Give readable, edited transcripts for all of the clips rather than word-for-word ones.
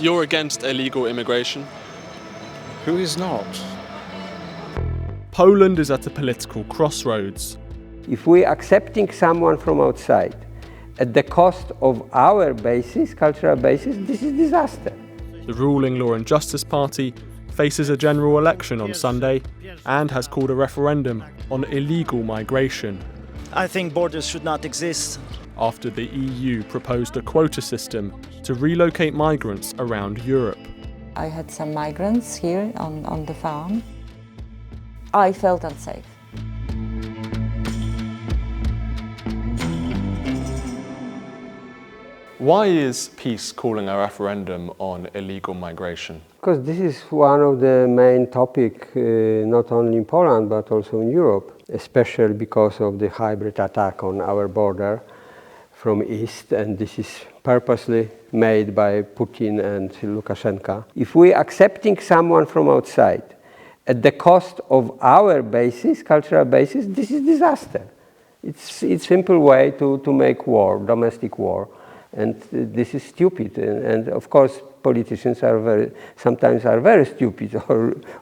You're against illegal immigration? Who is not? Poland is at a political crossroads. If we are accepting someone from outside at the cost of our basis, cultural basis, this is disaster. The ruling Law and Justice Party faces a general election on Sunday and has called a referendum on illegal migration. I think borders should not exist. After the EU proposed a quota system to relocate migrants around Europe. I had some migrants here on the farm. I felt unsafe. Why is Peace calling a referendum on illegal migration? Because this is one of the main topics, not only in Poland but also in Europe, especially because of the hybrid attack on our border from east, and this is purposely made by Putin and Lukashenko. If we are accepting someone from outside at the cost of our basis, cultural basis, this is disaster. It's a simple way to make war, domestic war, and this is stupid. And of course, politicians sometimes are very stupid,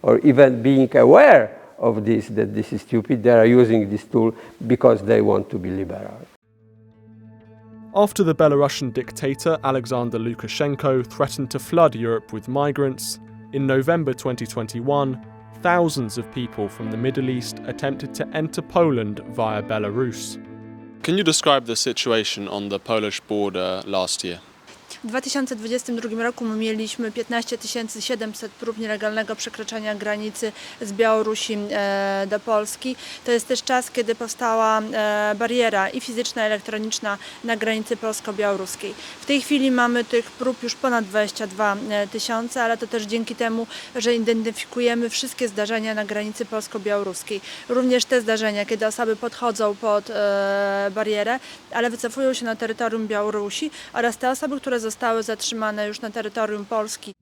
or even being aware of this, that this is stupid. They are using this tool because they want to be liberal. After the Belarusian dictator Alexander Lukashenko threatened to flood Europe with migrants, in November 2021, thousands of people from the Middle East attempted to enter Poland via Belarus. Can you describe the situation on the Polish border last year? W 2022 roku my mieliśmy 15 700 prób nielegalnego przekraczania granicy z Białorusi do Polski. To jest też czas, kiedy powstała bariera i fizyczna, i elektroniczna na granicy polsko-białoruskiej. W tej chwili mamy tych prób już ponad 22 000, ale to też dzięki temu, że identyfikujemy wszystkie zdarzenia na granicy polsko-białoruskiej. Również te zdarzenia, kiedy osoby podchodzą pod barierę, ale wycofują się na terytorium Białorusi, oraz te osoby, które zostały zatrzymane już na terytorium Polski.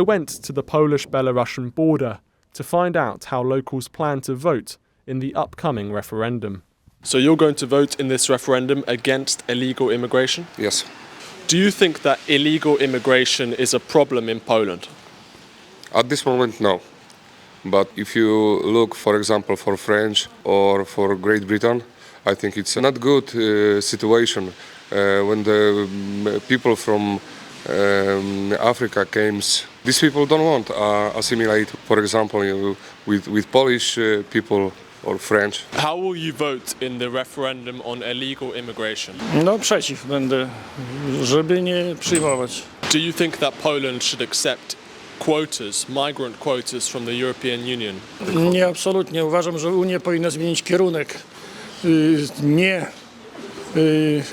I went to the Polish-Belarusian border to find out how locals plan to vote in the upcoming referendum. So you're going to vote in this referendum against illegal immigration? Yes. Do you think that illegal immigration is a problem in Poland? At this moment, no. But if you look, for example, for French or for Great Britain, I think it's a not good situation. When the people from Africa came, these people don't want assimilate, for example, with Polish people or French. How will you vote in the referendum on illegal immigration? No przeciw będę, żeby nie przyjmować. Do you think that Poland should accept quotas, migrant quotas from the European Union? Nie, absolutnie. Uważam, że Unia powinna zmienić kierunek. Nie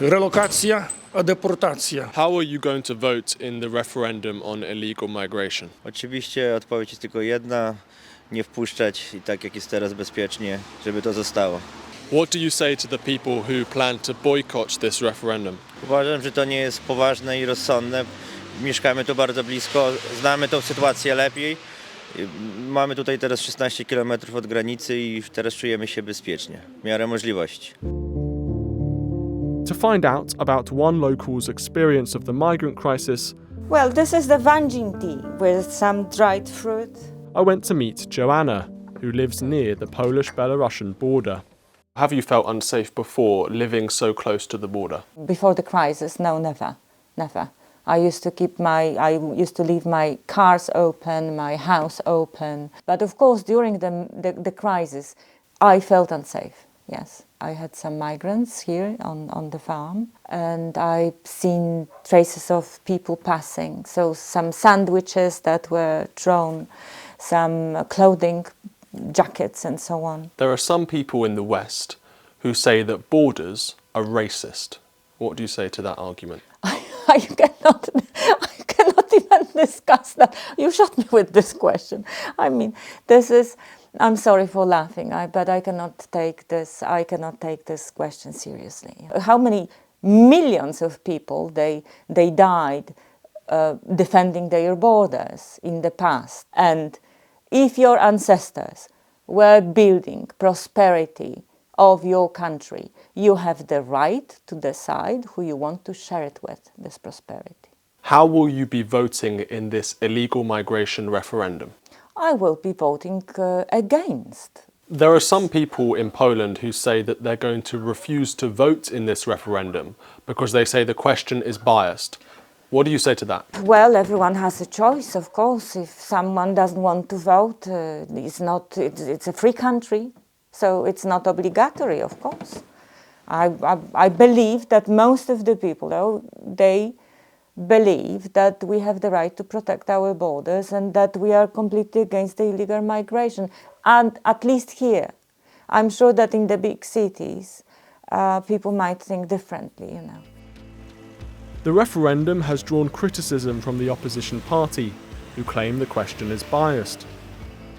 relokacja, a deportacja. How are you going to vote in the referendum on illegal migration? Oczywiście odpowiedź jest tylko jedna, nie wpuszczać i tak jak jest teraz bezpiecznie, żeby to zostało. What do you say to the people who plan to boycott this referendum? Uważam, że to nie jest poważne i rozsądne. Mieszkamy tu bardzo blisko, znamy tą sytuację lepiej. Mamy tutaj teraz 16 km od granicy i teraz czujemy się bezpiecznie, w miarę możliwości. To find out about one local's experience of the migrant crisis, Well, this is the vane tea with some dried fruit. I went to meet Joanna, who lives near the Polish-Belarusian border. Have you felt unsafe before living so close to the border? Before the crisis, no, never. I used to leave my cars open, my house open. But of course, during the crisis, I felt unsafe, yes. I had some migrants here on the farm, and I've seen traces of people passing. So some sandwiches that were thrown, some clothing, jackets and so on. There are some people in the West who say that borders are racist. What do you say to that argument? I cannot even discuss that. You shot me with this question. I mean, I'm sorry for laughing, but I cannot take this question seriously. How many millions of people they died defending their borders in the past? And if your ancestors were building prosperity of your country, you have the right to decide who you want to share it with, this prosperity. How will you be voting in this illegal migration referendum? I will be voting against. There are some people in Poland who say that they're going to refuse to vote in this referendum because they say the question is biased. What do you say to that? Well, everyone has a choice, of course. If someone doesn't want to vote, it's a free country, so it's not obligatory, of course. I believe that most of the people, though, they believe that we have the right to protect our borders and that we are completely against the illegal migration. And at least here, I'm sure that in the big cities, people might think differently, you know. The referendum has drawn criticism from the opposition party, who claim the question is biased.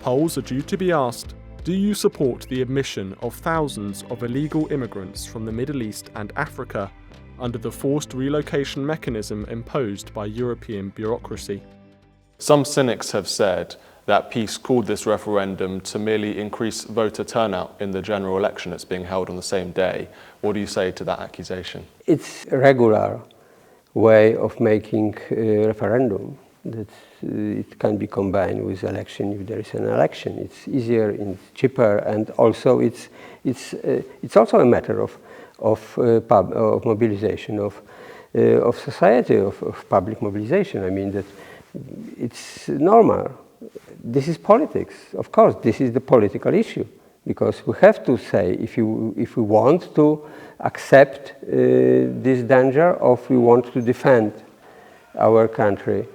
Poles are due to be asked, do you support the admission of thousands of illegal immigrants from the Middle East and Africa under the forced relocation mechanism imposed by European bureaucracy? Some cynics have said that PiS called this referendum to merely increase voter turnout in the general election that's being held on the same day. What do you say to that accusation? It's a regular way of making a referendum. That it can be combined with election if there is an election. It's easier, it's cheaper, and also it's also a matter of mobilization of society, of public mobilization. I mean that it's normal. This is politics, of course. This is the political issue, because we have to say if we want to accept this danger, or if we want to defend our country.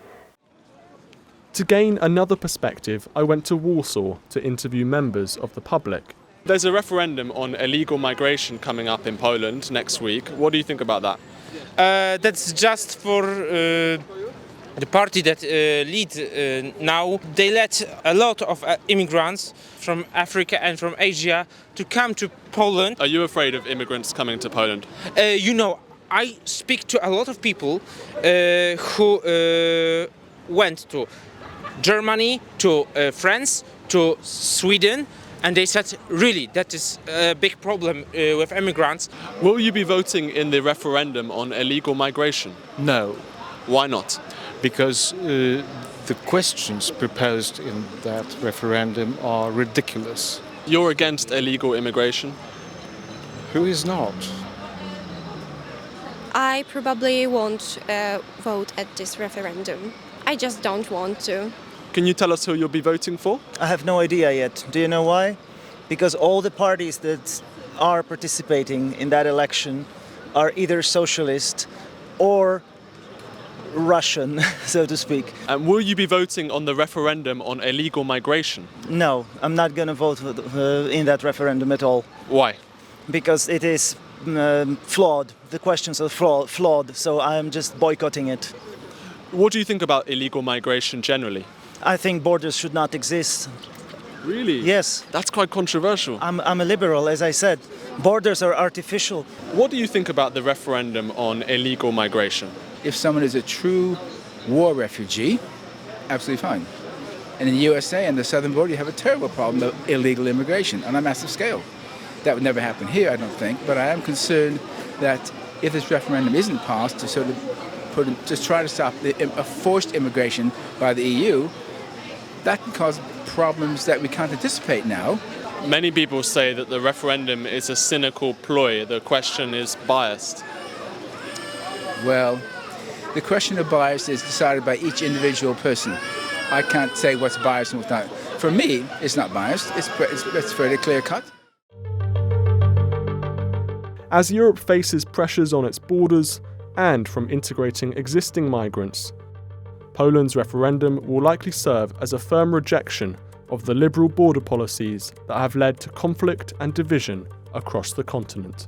To gain another perspective, I went to Warsaw to interview members of the public. There's a referendum on illegal migration coming up in Poland next week. What do you think about that? That's just for the party that lead now. They let a lot of immigrants from Africa and from Asia to come to Poland. Are you afraid of immigrants coming to Poland? You know, I speak to a lot of people who went to Germany, to France, to Sweden, and they said, really, that is a big problem with immigrants. Will you be voting in the referendum on illegal migration? No, Why not? because the questions proposed in that referendum are ridiculous. You're against illegal immigration? Who is not? I probably won't vote at this referendum. I just don't want to. Can you tell us who you'll be voting for? I have no idea yet. Do you know why? Because all the parties that are participating in that election are either socialist or Russian, so to speak. And will you be voting on the referendum on illegal migration? No, I'm not going to vote in that referendum at all. Why? Because it is flawed. The questions are flawed, so I'm just boycotting it. What do you think about illegal migration generally? I think borders should not exist. Really? Yes. That's quite controversial. I'm a liberal, as I said. Borders are artificial. What do you think about the referendum on illegal migration? If someone is a true war refugee, absolutely fine. And in the USA and the southern border, you have a terrible problem of illegal immigration on a massive scale. That would never happen here, I don't think, but I am concerned that if this referendum isn't passed to sort of just try to stop a forced immigration by the EU, that can cause problems that we can't anticipate now. Many people say that the referendum is a cynical ploy. The question is biased. Well, the question of bias is decided by each individual person. I can't say what's biased and what's not. For me, it's not biased. It's fairly clear cut. As Europe faces pressures on its borders and from integrating existing migrants, Poland's referendum will likely serve as a firm rejection of the liberal border policies that have led to conflict and division across the continent.